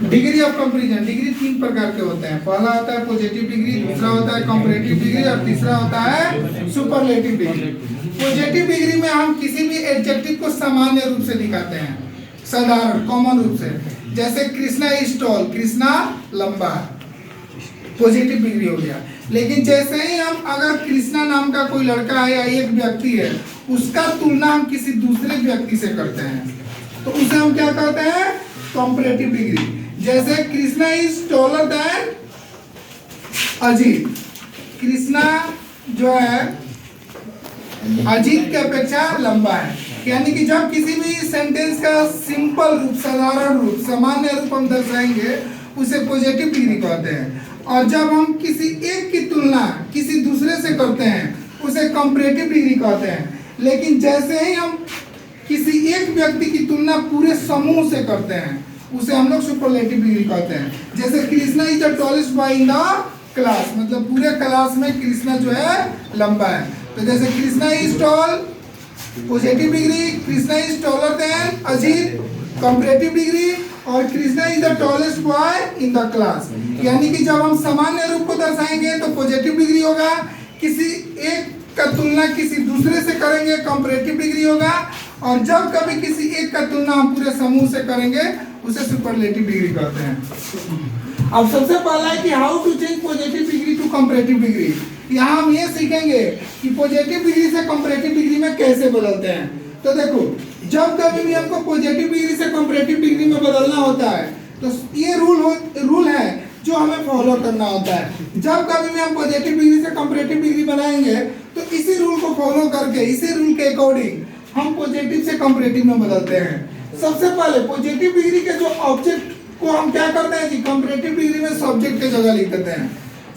Degree of comparison, degree तीन प्रकार के होते हैं। पहला होता है पॉजिटिव डिग्री, दूसरा होता है कंपैरेटिव डिग्री और तीसरा होता है सुपरलेटिव डिग्री। पॉजिटिव डिग्री में हम किसी भी एडजेक्टिव को सामान्य रूप से दिखाते हैं, साधारण कॉमन रूप से। जैसे कृष्णा इज टॉल, कृष्णा लंबा, पॉजिटिव डिग्री हो गया। लेकिन जैसे ही हम अगर कृष्णा नाम का कोई लड़का है या एक व्यक्ति है, उसका तुलना हम किसी दूसरे व्यक्ति से करते हैं तो उसे हम क्या कहते हैं, कंपैरेटिव डिग्री। जैसे Krishna is taller than Ajit, Krishna जो है अजीत की अपेक्षा लंबा है। यानी कि जब किसी भी सेंटेंस का सिंपल रूप, साधारण रूप, सामान्य रूप हम दर्शाएंगे उसे पॉजिटिव डिग्री कहते हैं। और जब हम किसी एक की तुलना किसी दूसरे से करते हैं उसे कंपैरेटिव डिग्री कहते हैं। लेकिन जैसे ही हम किसी एक व्यक्ति की तुलना पूरे समूह से करते हैं उसे हम लोग सुपरलेटिव डिग्री कहते हैं। जैसे Krishna is the tallest boy in the class, मतलब पूरे क्लास में कृष्णा जो है लंबा है। तो जैसे Krishna is tall positive degree, Krishna is taller than Ajit comparative degree, और Krishna is the tallest boy in the class. यानी कि जब हम सामान्य रूप को दर्शाएंगे तो पॉजिटिव डिग्री होगा, किसी एक का तुलना किसी दूसरे से करेंगे कंपैरेटिव डिग्री होगा, और जब कभी किसी एक का तुलना हम पूरे समूह से करेंगे उसे सुपरलेटिव डिग्री कहते हैं। अब सबसे पहला है कि how to change positive degree to comparative degree. यहाँ हम ये सीखेंगे कि पॉजिटिव डिग्री से कंपैरेटिव डिग्री में कैसे बदलते हैं। तो देखो, जब कभी भी हमको पॉजिटिव डिग्री से कंपैरेटिव डिग्री में बदलना होता है तो ये रूल है जो हमें फॉलो करना होता है। जब कभी भी हम पॉजिटिव डिग्री से कंपैरेटिव डिग्री बनाएंगे तो इसी रूल को फॉलो करके, इसी रूल के अकॉर्डिंग हम पॉजिटिव से कंपैरेटिव में बदलते हैं। सबसे पहले पॉजिटिव डिग्री के जो ऑब्जेक्ट को हम क्या करते हैं कि कंपैरेटिव डिग्री में सब्जेक्ट की जगह लिख देते हैं।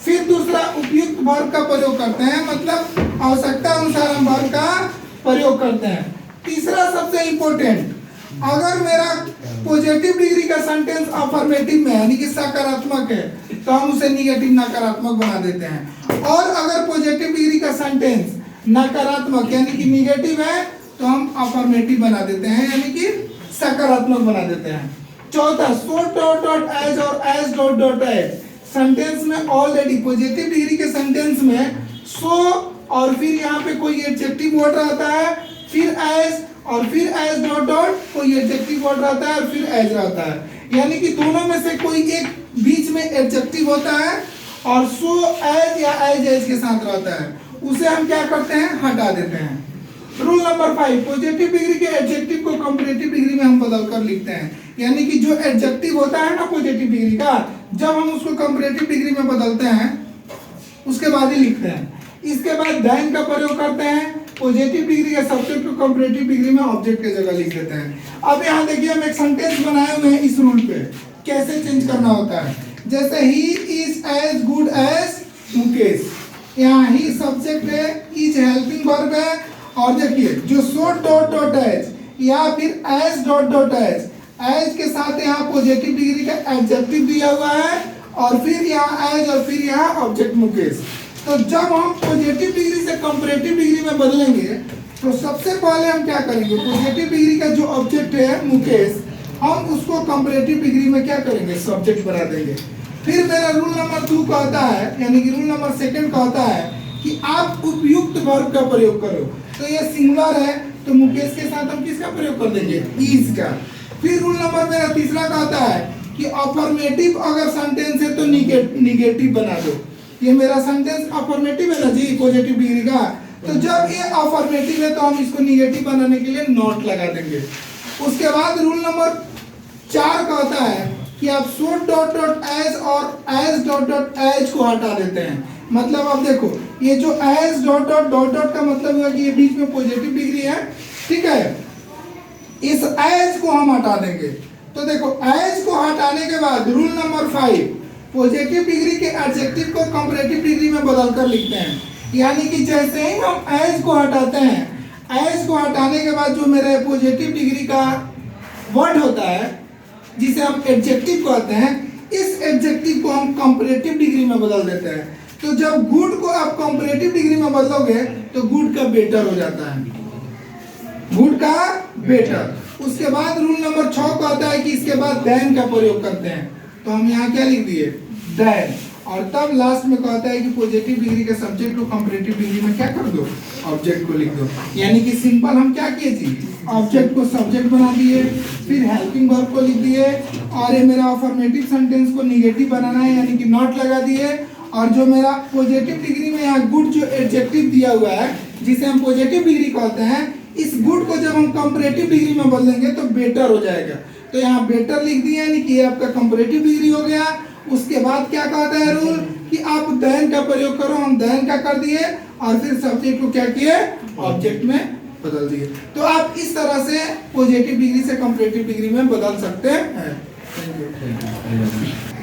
फिर दूसरा उपयुक्त वर्ब का प्रयोग करते हैं, मतलब आवश्यकता अनुसार हम वर्ब का प्रयोग करते हैं। तीसरा सबसे इंपॉर्टेंट, अगर मेरा पॉजिटिव डिग्री का सेंटेंस अफर्मेटिव में यानी कि सकारात्मक है तो हम उसे निगेटिव नकारात्मक बना देते हैं, और अगर पॉजिटिव डिग्री का सेंटेंस नकारात्मक यानी कि निगेटिव है तो हम अफर्मेटिव बना देते हैं यानी कि सकारात्मक बना देते हैं। चौथा, सो डॉट डॉट एज और as dot dot as. Sentence में ऑलरेडी पॉजिटिव डिग्री के सेंटेंस में सो और फिर यहाँ पे कोई एडजेक्टिव वर्ड रहता है, फिर एज और फिर एज डॉट डॉट कोई एडजेक्टिव वर्ड रहता है और फिर एज रहता है। यानी कि दोनों में से कोई एक बीच में एडजेक्टिव होता है और सो एज या एज एज के साथ रहता है, उसे हम क्या करते हैं, हटा देते हैं। रूल नंबर 5, पॉजिटिव डिग्री के एडजेक्टिव को कंपैरेटिव डिग्री में हम बदलकर लिखते हैं। यानी कि जो एडजेक्टिव होता है ना पॉजिटिव डिग्री का, जब हम उसको कंपैरेटिव डिग्री में बदलते हैं उसके बाद ही लिखते हैं। इसके बाद देन का प्रयोग करते हैं, पॉजिटिव डिग्री के सब्जेक्ट को कंपैरेटिव डिग्री में ऑब्जेक्ट की जगह लिख देते हैं। अब यहाँ देखिए हम एक सेंटेंस बनाए हुए हैं इस रूल पे, कैसे चेंज करना होता है। जैसे ही is as good as Mukesh, यहाँ ही सब्जेक्ट है, इज हेल्पिंग वर्ब है, और देखिए जो सो डॉट डॉट एज या फिर एज डॉट डॉट एज के साथ यहाँ पॉजिटिव डिग्री का एडजेक्टिव दिया हुआ है, और फिर यहाँ एज और फिर यहाँ ऑब्जेक्ट मुकेश। तो जब हम पॉजिटिव डिग्री से कंपैरेटिव डिग्री में बदलेंगे तो सबसे पहले हम क्या करेंगे, पॉजिटिव डिग्री का जो ऑब्जेक्ट है मुकेश, हम उसको कंपैरेटिव डिग्री में क्या करेंगे, सब्जेक्ट बना देंगे। फिर मेरा रूल नंबर 2 कहता है, यानी कि रूल नंबर 2 कहता है कि आप उपयुक्त वर्ब का प्रयोग करो। तो ये सिंगुलर है तो मुकेश के साथ हम किसका प्रयोग कर देंगे, इज का। फिर रूल नंबर मेरा 3 कहता है कि अफर्मेटिव अगर सेंटेंस है तो निगेटिव बना दो। ये मेरा सेंटेंस अफर्मेटिव है ना जी, पॉजिटिव डिग्री का, तो जब ये अफर्मेटिव है तो हम इसको निगेटिव बनाने के लिए नॉट लगा देंगे। उसके बाद रूल नंबर 4 कहता है कि आप सो डॉट डॉट एज और एज डॉट डॉट एज को हटा देते हैं। मतलब अब देखो, ये जो as dot dot dot dot का मतलब है कि ये बीच में पॉजिटिव डिग्री है, ठीक है, इस एज को हम हटा देंगे। तो देखो एज को हटाने के बाद रूल नंबर 5, पॉजिटिव डिग्री के एडजेक्टिव को कंपैरेटिव डिग्री में बदलकर लिखते हैं। यानी कि जैसे ही हम एज को हटाते हैं, एज को हटाने के बाद जो मेरे पॉजिटिव डिग्री का वर्ड होता है जिसे हम एडजेक्टिव कहते हैं, इस एडजेक्टिव को हम कंपैरेटिव डिग्री में बदल देते हैं। तो जब गुड को आप कंपैरेटिव डिग्री में बदलोगे तो गुड का बेटर हो जाता है, गुड का बेटर। उसके बाद रूल नंबर 6 कहता है कि इसके बाद देन का प्रयोग करते हैं, तो हम यहाँ क्या लिख दिए, देन। और तब लास्ट में कहता है कि पॉजिटिव डिग्री के सब्जेक्ट को कंपैरेटिव डिग्री में क्या कर दो, ऑब्जेक्ट को लिख दो। यानी कि सिंपल हम क्या किए जी, ऑब्जेक्ट को सब्जेक्ट बना दिए, फिर हेल्पिंग वर्ब को लिख दिए, और ये मेरा अफर्मेटिव सेंटेंस को निगेटिव बनाना है यानी कि नॉट लगा दिए। और जो मेरा पॉजिटिव डिग्री में यहाँ गुड जो एडजेक्टिव दिया हुआ है जिसे हम पॉजिटिव डिग्री कहते हैं, इस गुड को जब हम कंपैरेटिव डिग्री में बदलेंगे तो बेटर हो जाएगा। तो यहाँ बेटर लिख दिया यानी कि ये आपका कंपैरेटिव डिग्री हो गया। उसके बाद क्या कहता है रूल कि आप देन का प्रयोग करो, हम देन का कर दिए और फिर सब्जेक्ट को क्या किए, ऑब्जेक्ट में बदल दिए। तो आप इस तरह से पॉजिटिव डिग्री से कंपैरेटिव डिग्री में बदल सकते हैं। Thank you.